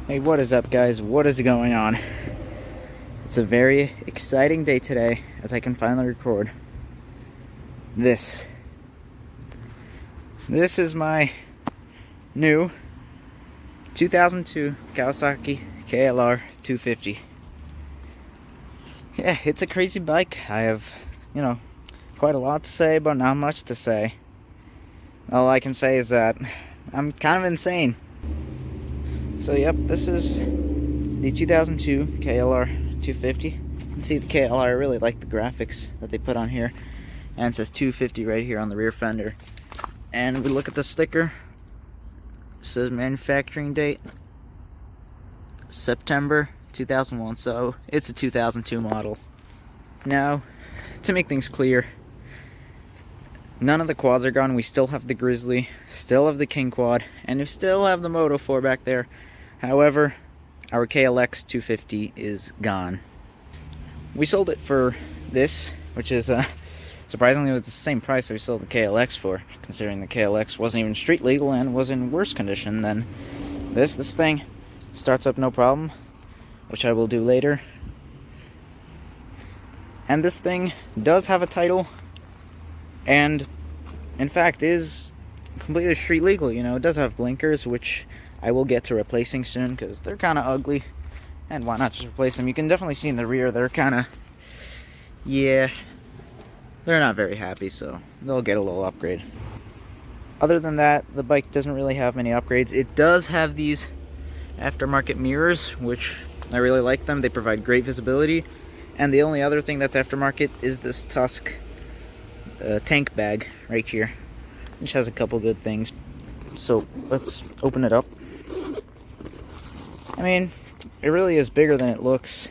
Hey, what is up, guys? What is going on? It's a very exciting day today as I can finally record this. This is my new 2002 Kawasaki KLR 250. Yeah, it's a crazy bike. I have, quite a lot to say, but not much to say. All I can say is that I'm kind of insane. So yep, this is the 2002 KLR 250. You can see the KLR, I really like the graphics that they put on here. And it says 250 right here on the rear fender. And we look at the sticker. It says manufacturing date September 2001, so it's a 2002 model. Now, to make things clear, none of the quads are gone. We still have the Grizzly, still have the King Quad, and we still have the Moto 4 back there. However, our KLX 250 is gone. We sold it for this, which is surprisingly it was the same price that we sold the KLX for, considering the KLX wasn't even street legal and was in worse condition than this. This thing starts up no problem, which I will do later. And this thing does have a title, and in fact is completely street legal. It does have blinkers, which I will get to replacing soon because they're kind of ugly, and why not just replace them? You can definitely see in the rear they're kind of, yeah, they're not very happy, so they'll get a little upgrade. Other than that, the bike doesn't really have many upgrades. It does have these aftermarket mirrors, which I really like them. They provide great visibility, and the only other thing that's aftermarket is this Tusk tank bag right here, which has a couple good things. So let's open it up. I mean, it really is bigger than it looks.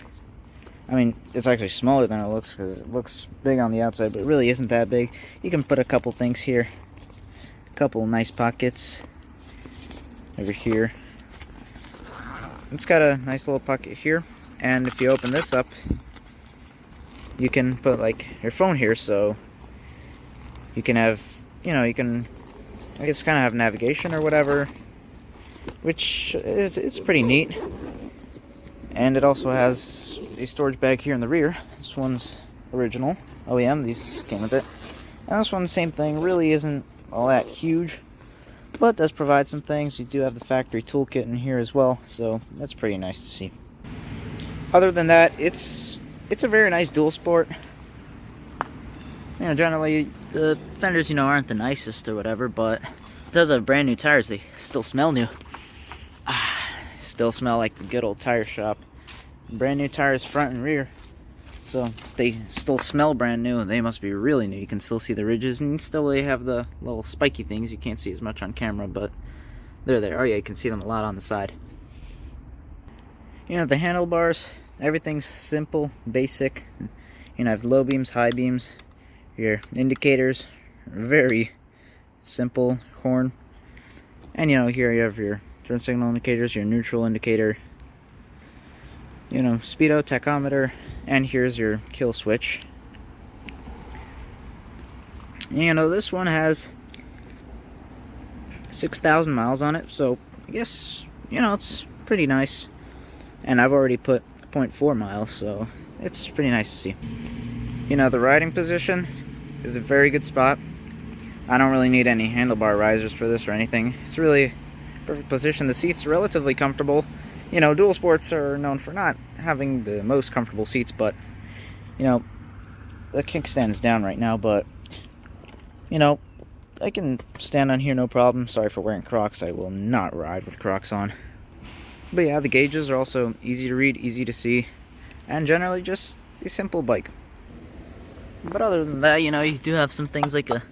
I mean, it's actually smaller than it looks because it looks big on the outside, but it really isn't that big. You can put a couple things here, a couple nice pockets over here. It's got a nice little pocket here, and if you open this up, you can put like your phone here, so you can have, you can, I guess, kind of have navigation or whatever, which is, it's pretty neat. And it also has a storage bag here in the rear. This one's original OEM, these came with it. And this one, same thing, really isn't all that huge, but does provide some things. You do have the factory toolkit in here as well, so that's pretty nice to see. Other than that, it's a very nice dual sport. Generally the fenders, aren't the nicest or whatever, but it does have brand new tires. They still smell new. Still smell like the good old tire shop. Brand new tires front and rear. So if they still smell brand new, they must be really new. You can still see the ridges, and still they have the little spiky things. You can't see as much on camera, but they're there. Oh yeah, you can see them a lot on the side. The handlebars, everything's simple, basic. I have low beams, high beams. Your indicators are very simple, horn. And here you have your turn signal indicators, your neutral indicator, speedo, tachometer, and here's your kill switch. This one has 6,000 miles on it, so I guess, it's pretty nice. And I've already put 0.4 miles, so it's pretty nice to see. The riding position is a very good spot. I don't really need any handlebar risers for this or anything. It's really perfect position. The seats are relatively comfortable. Dual sports are known for not having the most comfortable seats, but the kickstand's down right now, but I can stand on here no problem. Sorry for wearing Crocs. I will not ride with Crocs on. But yeah, the gauges are also easy to read, easy to see, and generally just a simple bike. But other than that, you do have some things like a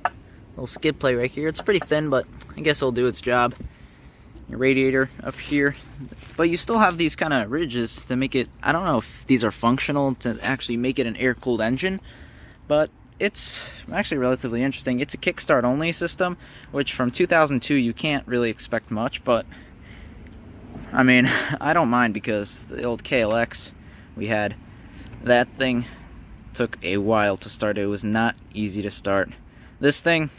little skid plate right here. It's pretty thin, but I guess it'll do its job. Your radiator up here. But you still have these kind of ridges to make it, I don't know if these are functional to actually make it an air-cooled engine, but it's actually relatively interesting. It's a kickstart only system, which from 2002 you can't really expect much, but I mean, I don't mind because the old KLX we had, that thing took a while to start. It was not easy to start. This thing,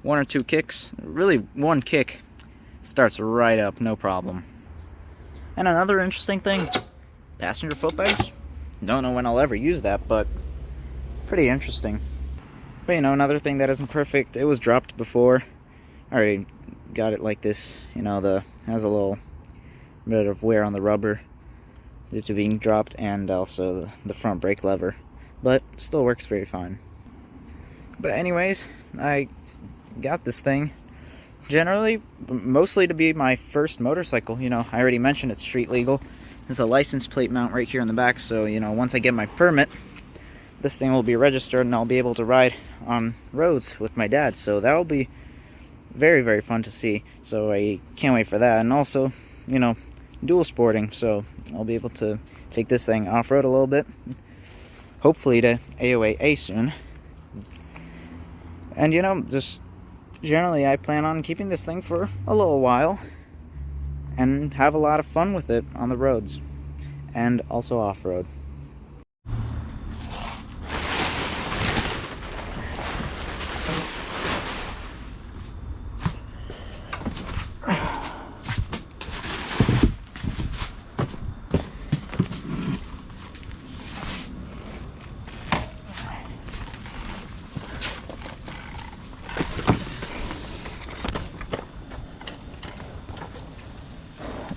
one or two kicks, really one kick, starts right up, no problem. And another interesting thing, passenger footpegs. Don't know when I'll ever use that, but pretty interesting. But you know, another thing that isn't perfect, it was dropped before. I already got it like this, you know, has a little bit of wear on the rubber due to being dropped, and also the front brake lever, but still works very fine. But anyways, I got this thing generally mostly to be my first motorcycle. You know, I already mentioned it's street legal. There's a license plate mount right here in the back, so you know, once I get my permit, this thing will be registered and I'll be able to ride on roads with my dad, so that will be very, very fun to see. So I can't wait for that. And also, you know, dual sporting, so I'll be able to take this thing off-road a little bit, hopefully to AOAA soon. And you know, just generally I plan on keeping this thing for a little while and have a lot of fun with it on the roads and also off-road.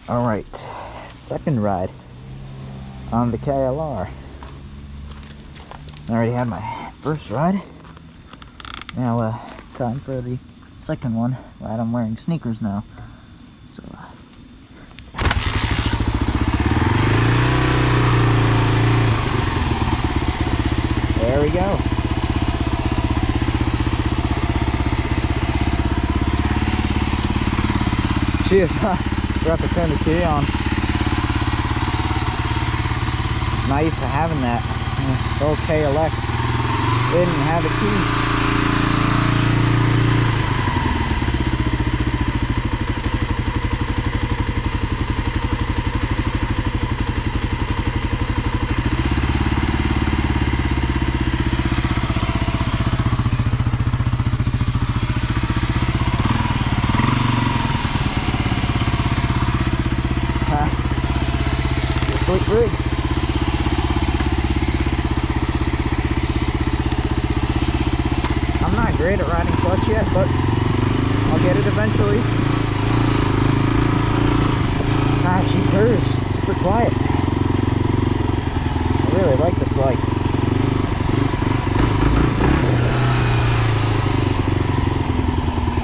Alright, second ride on the KLR. I already had my first ride. Now, time for the second one. Right, I'm wearing sneakers now. So, there we go. She is forgot to turn the key on. Not used to having that. The old KLX didn't have a key. Sweet rig. I'm not great at riding clutch yet, but I'll get it eventually. Ah, she purrs. It's super quiet. I really like this bike.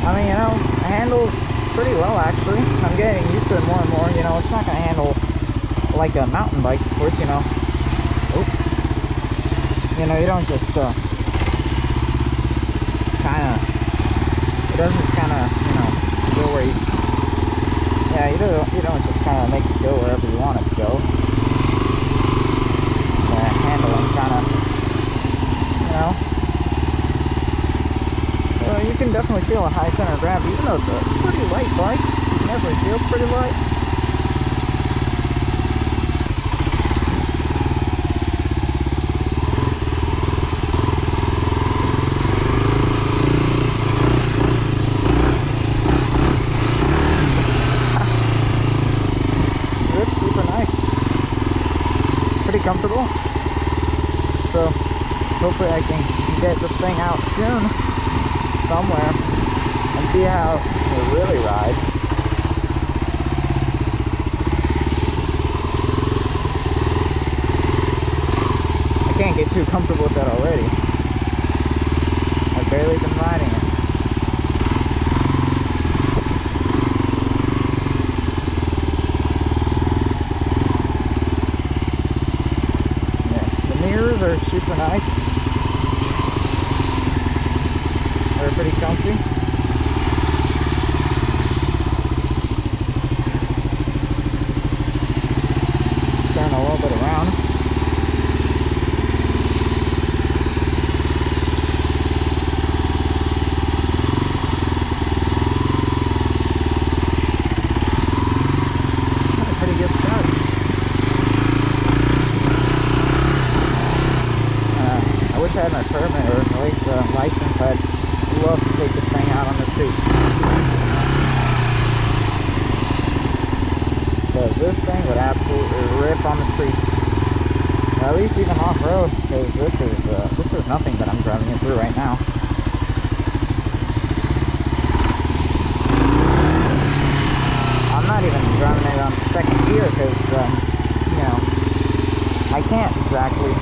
I mean, you know, it handles pretty well actually. I'm getting used to it more and more. You know, it's not going to handle like a mountain bike, of course, you know. Oh. You know, you don't just kind of, it doesn't just kind of, you know, go where you, yeah, you don't just kind of make it go wherever you want it to go. Handling kind of, you know, so you can definitely feel a high center of gravity, even though it's a pretty light bike. You can definitely feel pretty light. Comfortable, so hopefully I can get this thing out soon somewhere and see how it really rides. I can't get too comfortable with that already. I've barely been riding it. Are super nice. They're pretty comfy. Just turn a little bit around. That's a pretty good start. I wish I had my permit, or at least a license. I'd love to take this thing out on the street. because this thing would absolutely rip on the streets. Or at least even off-road, because this is nothing that I'm driving it through right now. I'm not even driving it on second gear because, you know, I can't exactly.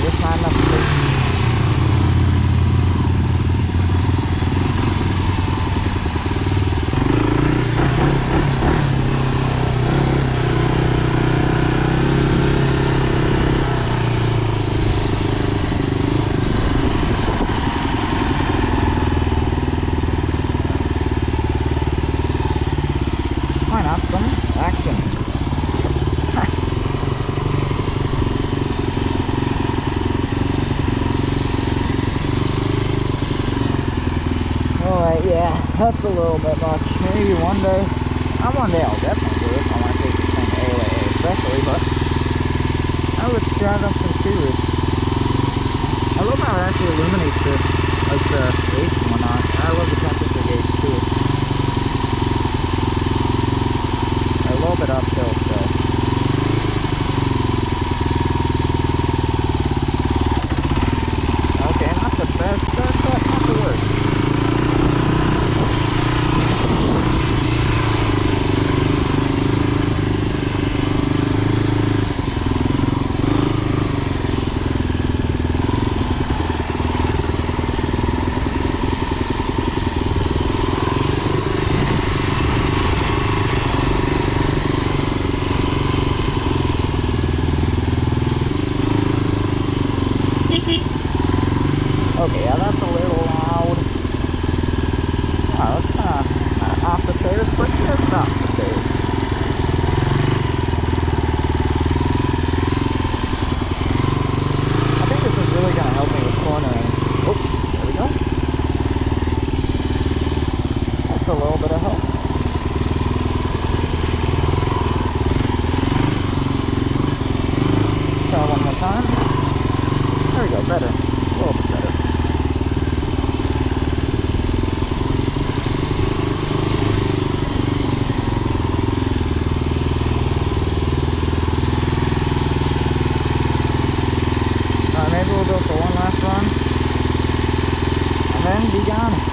Just not enough space. Why not some action? Alright, yeah, that's a little bit much. Maybe one day I'll definitely do it. I want to take this thing AAA especially, but let's drive up some tree roots. I love how it actually illuminates this, like the gauge and whatnot. I love the temperature gauge too. A little bit uphill still. Okay, not the best start, but not the worst. Okay, yeah, that's a little loud. Oh, it's kind of off the stairs, but it's not the stairs. I think this is really going to help me with cornering. Oh, there we go. Just a little bit of help. Try one more time. There we go, better. A little bit better. Maybe we'll go for one last run and then be gone.